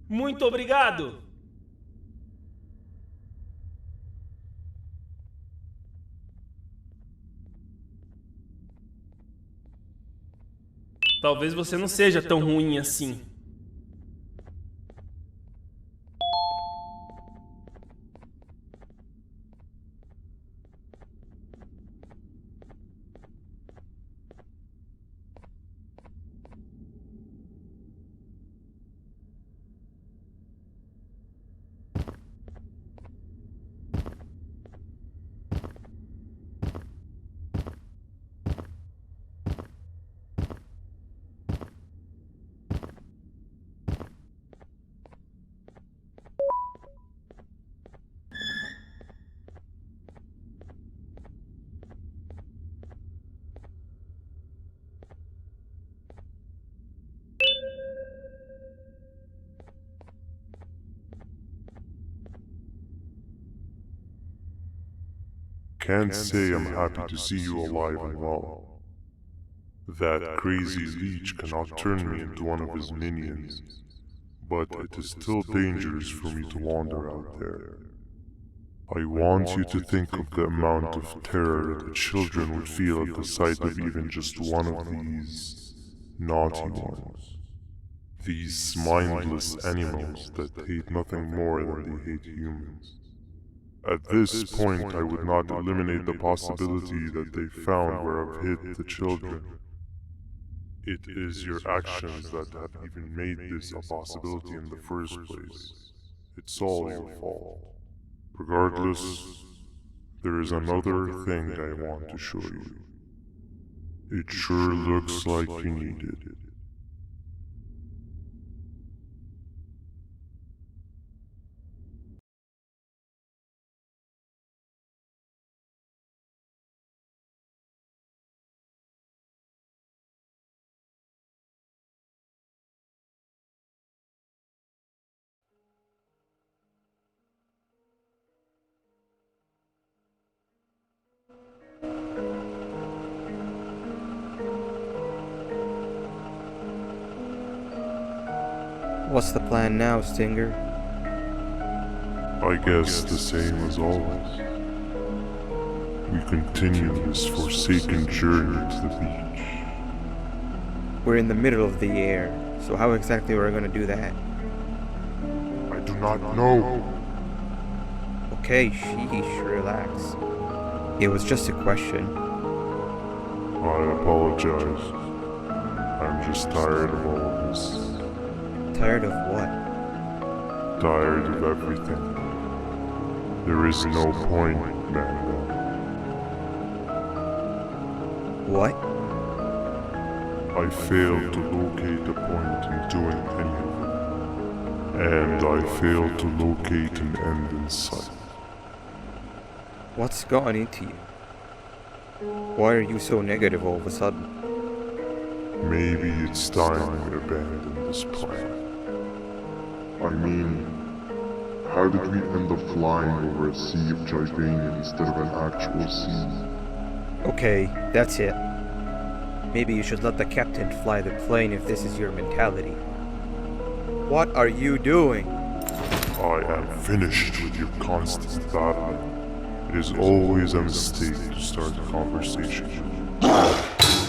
Muito obrigado! Talvez você não seja tão ruim assim. Can't say I'm happy to see you alive and well. That crazy leech cannot turn me into one of his minions, but it is still dangerous for me to wander out there. I want you to think of the amount of terror that the children would feel at the sight of even just one of these naughty ones. These mindless animals that hate nothing more than they hate humans. At this point, I would not eliminate the possibility that they found where I've hid the children. It is your actions that have even made this a possibility in the first place. It's all your fault. Regardless, there is another thing I want to show you. It sure looks like you need it. What's the plan now, Stinger? I guess the same as always. We continue this forsaken journey to the beach. We're in the middle of the air, so how exactly are we going to do that? I do not know. Okay, sheesh, relax. It was just a question. I apologize. I'm just tired of all of this. Tired of what? Tired of everything. There is no point, Mango. What? I failed to locate a point in doing anything. And I failed to locate an end in sight. What's gotten into you? Why are you so negative all of a sudden? Maybe it's time we abandon this plan. I mean, how did we end up flying over a sea of Givania instead of an actual sea? Okay, that's it. Maybe you should let the captain fly the plane if this is your mentality. What are you doing? I am finished with your constant battling. It is always a mistake to start a conversation.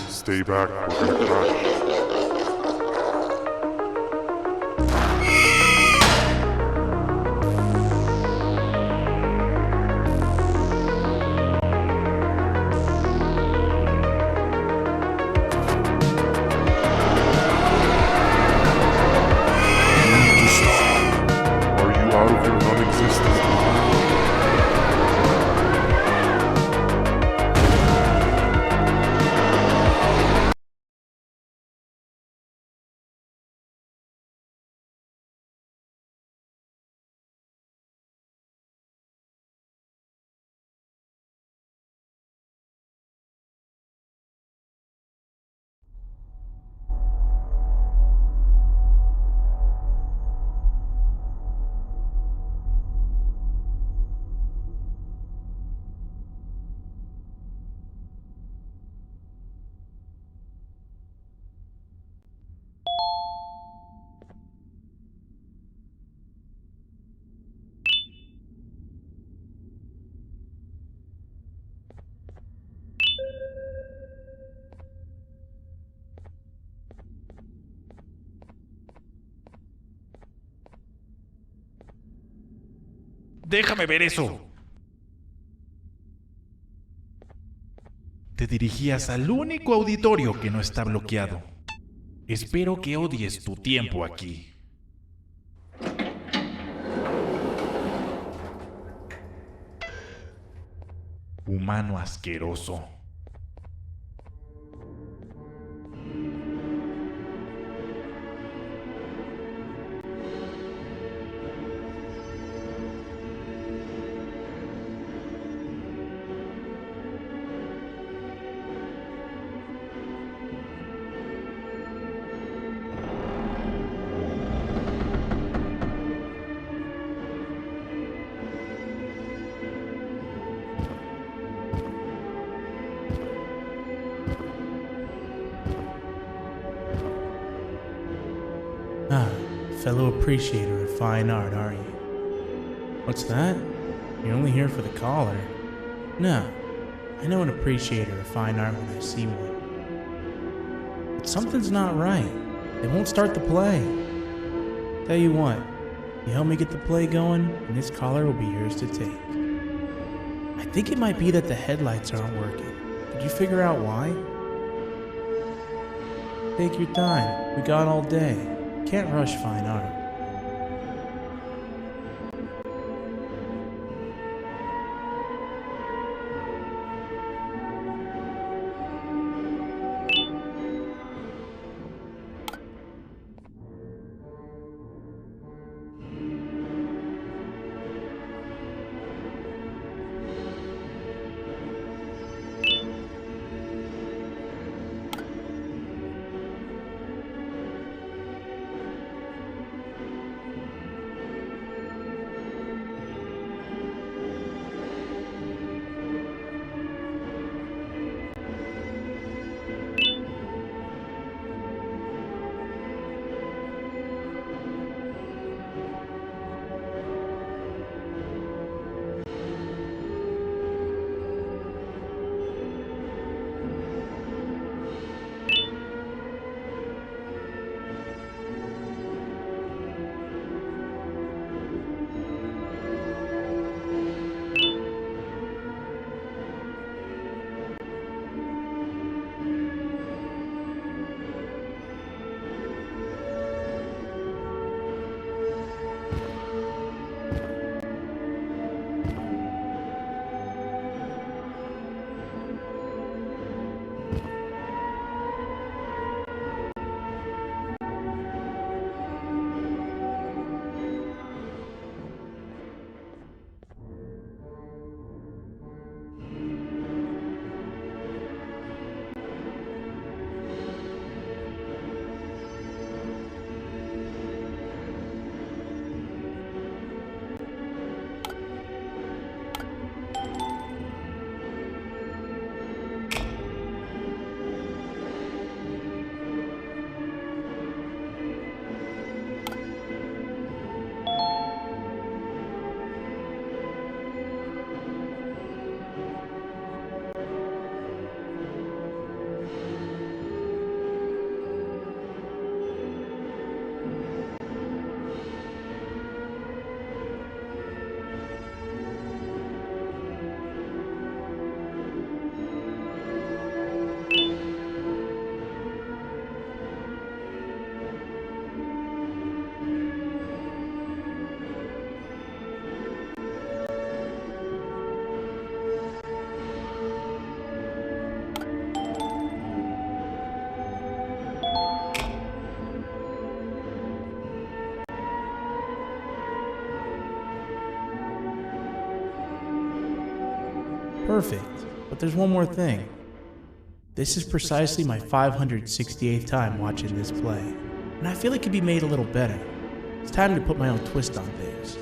Stay back, we're gonna crash. ¡Déjame ver eso! Te dirigías al único auditorio que no está bloqueado. Espero que odies tu tiempo aquí. Humano asqueroso. Ah, fellow appreciator of fine art, are you? What's that? You're only here for the collar? No, I know an appreciator of fine art when I see one. But something's not right. They won't start the play. Tell you what, you help me get the play going, and this collar will be yours to take. I think it might be that the headlights aren't working. Did you figure out why? Take your time. We got all day. Can't rush fine art. Perfect. But there's one more thing. This is precisely my 568th time watching this play, and I feel it could be made a little better. It's time to put my own twist on things.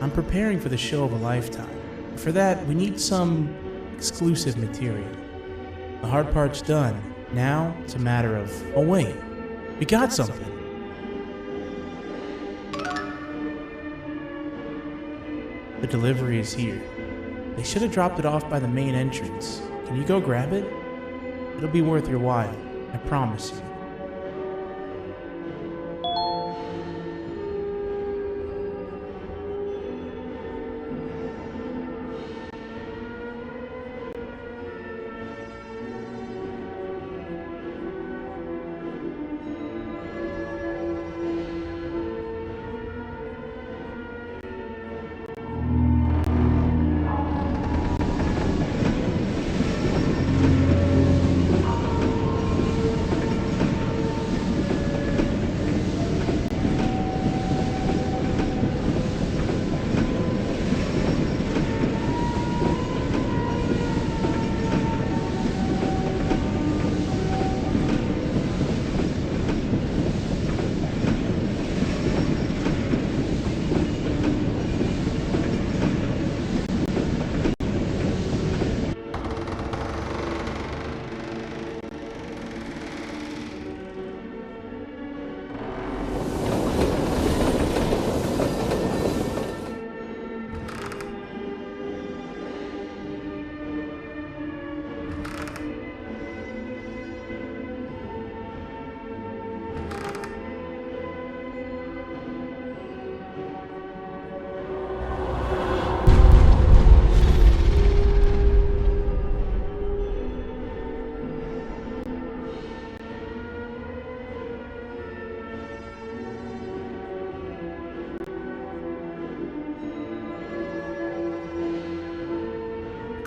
I'm preparing for the show of a lifetime. For that, we need some exclusive material. The hard part's done. Now, it's a matter of, oh wait, we got something. The delivery is here. They should have dropped it off by the main entrance. Can you go grab it? It'll be worth your while, I promise you.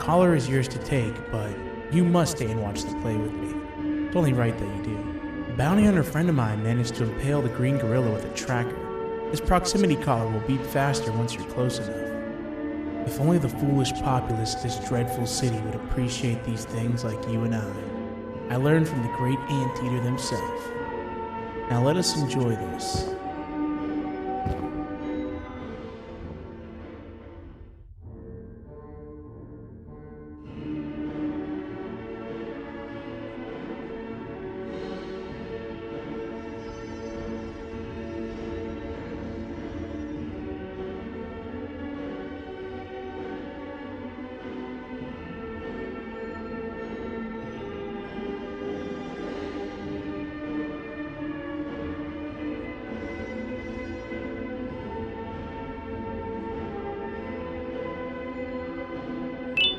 collar is yours to take, but you must stay and watch the play with me. It's only right that you do. A bounty hunter friend of mine managed to impale the green gorilla with a tracker. This proximity collar will beep faster once you're close enough. If only the foolish populace of this dreadful city would appreciate these things like you and I learned from the great anteater themselves. Now let us enjoy this.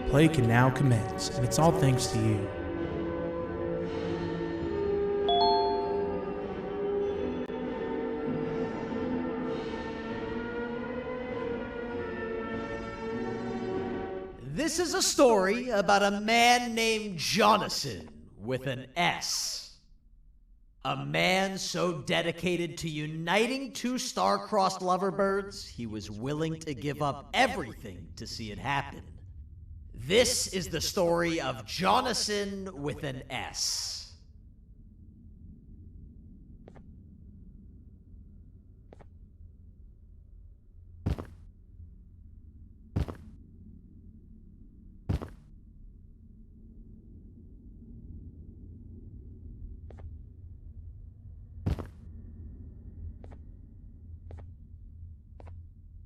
Play can now commence, and it's all thanks to you. This is a story about a man named Jonathan with an S. A man so dedicated to uniting two star-crossed loverbirds, he was willing to give up everything to see it happen. This is the story of Jonathan with an S.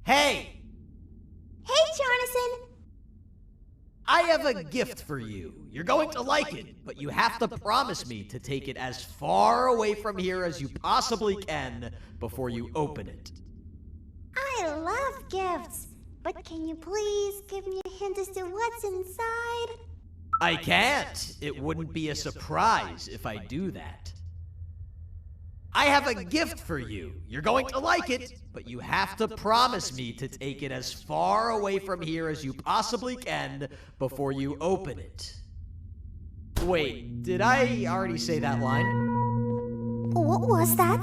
Hey! Hey, Jonathan! I have a gift for you. You're going to like it, but you have to promise me to take it as far away from here as you possibly can before you open it. I love gifts, but can you please give me a hint as to what's inside? I can't. It wouldn't be a surprise if I do that. I have a gift for you. You're going to like it, but you have to promise me to take it as far away from here as you possibly can before you open it. Wait, did I already say that line? What was that?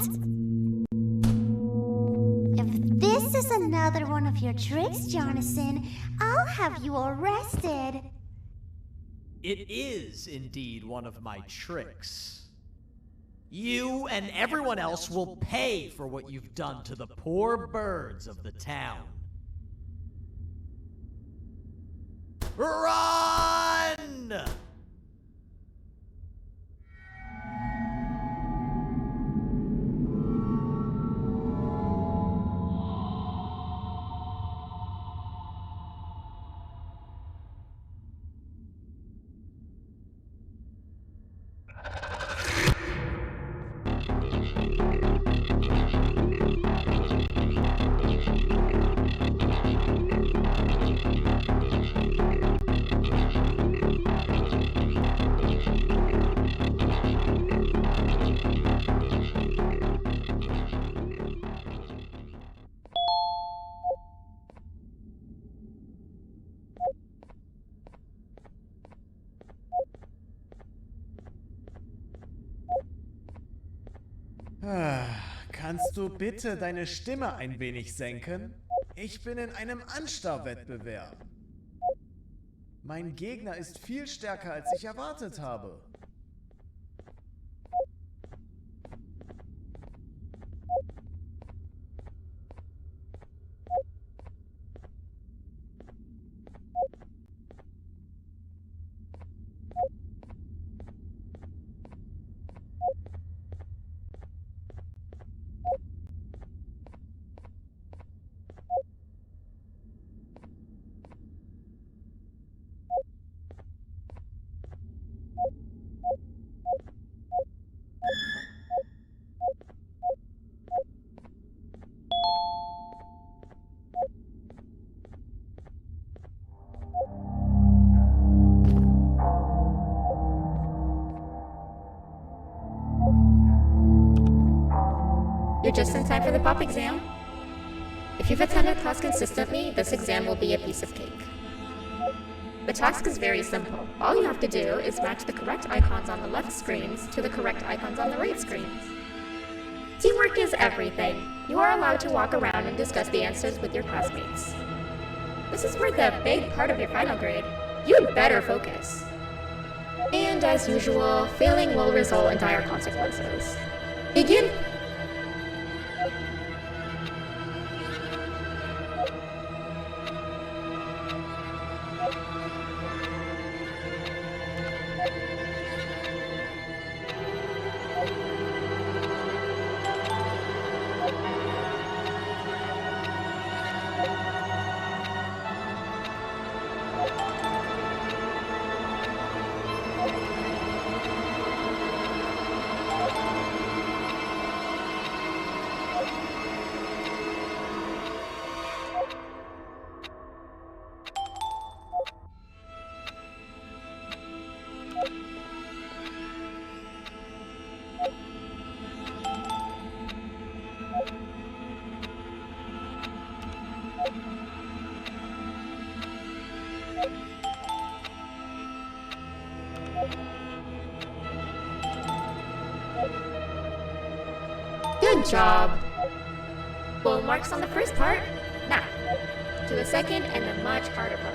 If this is another one of your tricks, Jonathan, I'll have you arrested. It is indeed one of my tricks. You and everyone else will pay for what you've done to the poor birds of the town. Run! Kannst du bitte deine Stimme ein wenig senken? Ich bin in einem Anstarrwettbewerb. Mein Gegner ist viel stärker, als ich erwartet habe. You're just in time for the pop exam. If you've attended class consistently, this exam will be a piece of cake. The task is very simple. All you have to do is match the correct icons on the left screens to the correct icons on the right screens. Teamwork is everything. You are allowed to walk around and discuss the answers with your classmates. This is worth a big part of your final grade. You'd better focus. And as usual, failing will result in dire consequences. Begin! Good job! Full marks on the first part. Now, to the second and the much harder part.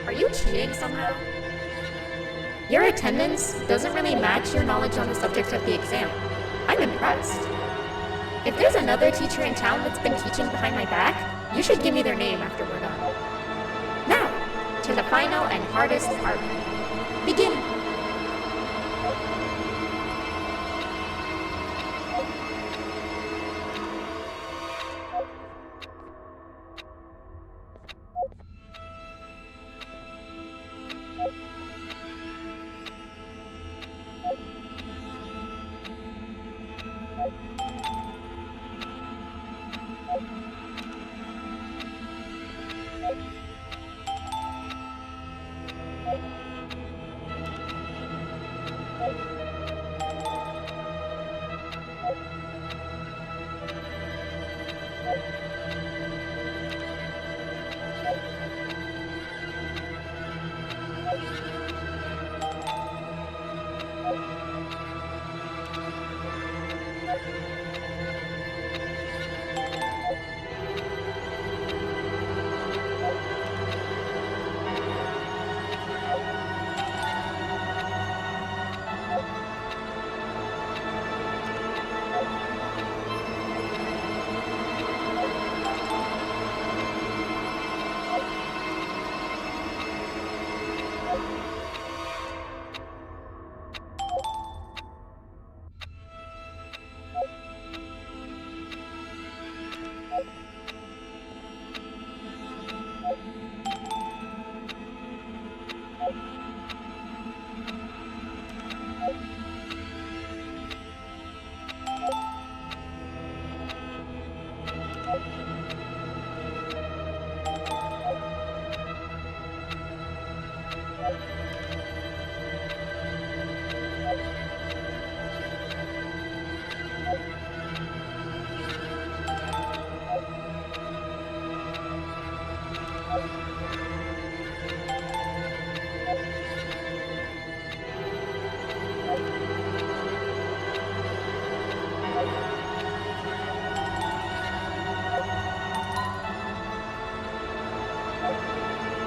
Are you cheating somehow? Your attendance doesn't really match your knowledge on the subject of the exam. I'm impressed. If there's another teacher in town that's been teaching behind my back, you should give me their name after we're done. Now, to the final and hardest part. Begin!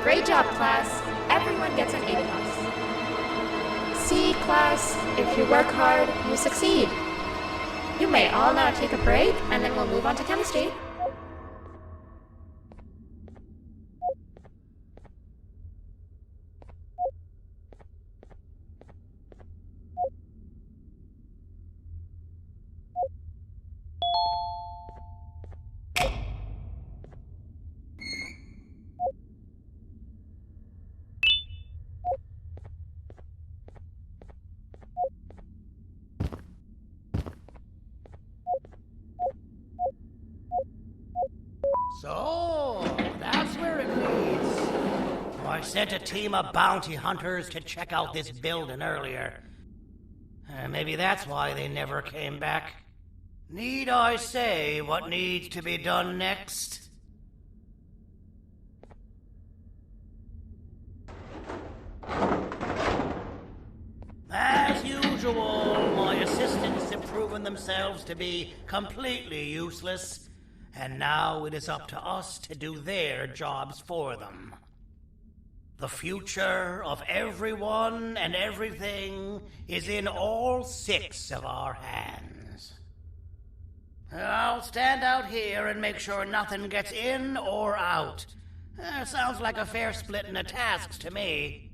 Great job, class. Everyone gets an A+. See, class, if you work hard, you succeed. You may all now take a break, and then we'll move on to chemistry. So, that's where it leads. I sent a team of bounty hunters to check out this building earlier. Maybe that's why they never came back. Need I say what needs to be done next? As usual, my assistants have proven themselves to be completely useless. And now it is up to us to do their jobs for them. The future of everyone and everything is in all 6 of our hands. I'll stand out here and make sure nothing gets in or out. Sounds like a fair splitting of tasks to me.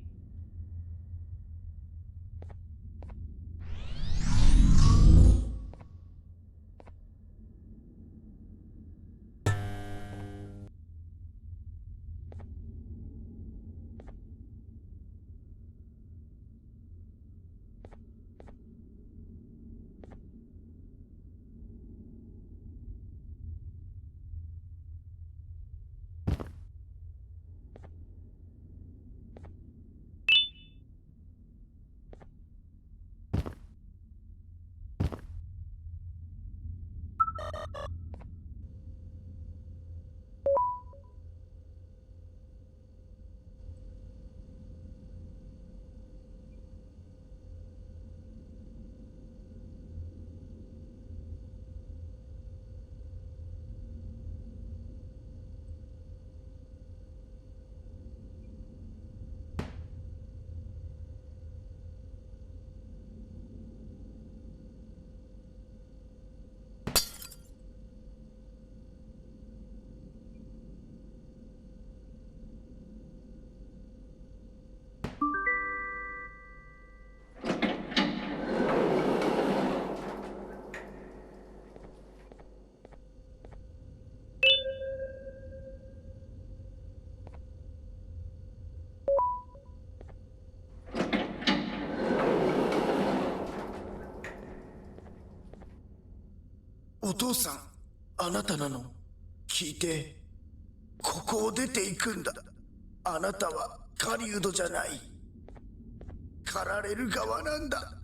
お父さん、あなたなの？聞いて。ここを出ていくんだ。あなたは狩人じゃない。狩られる側なんだ。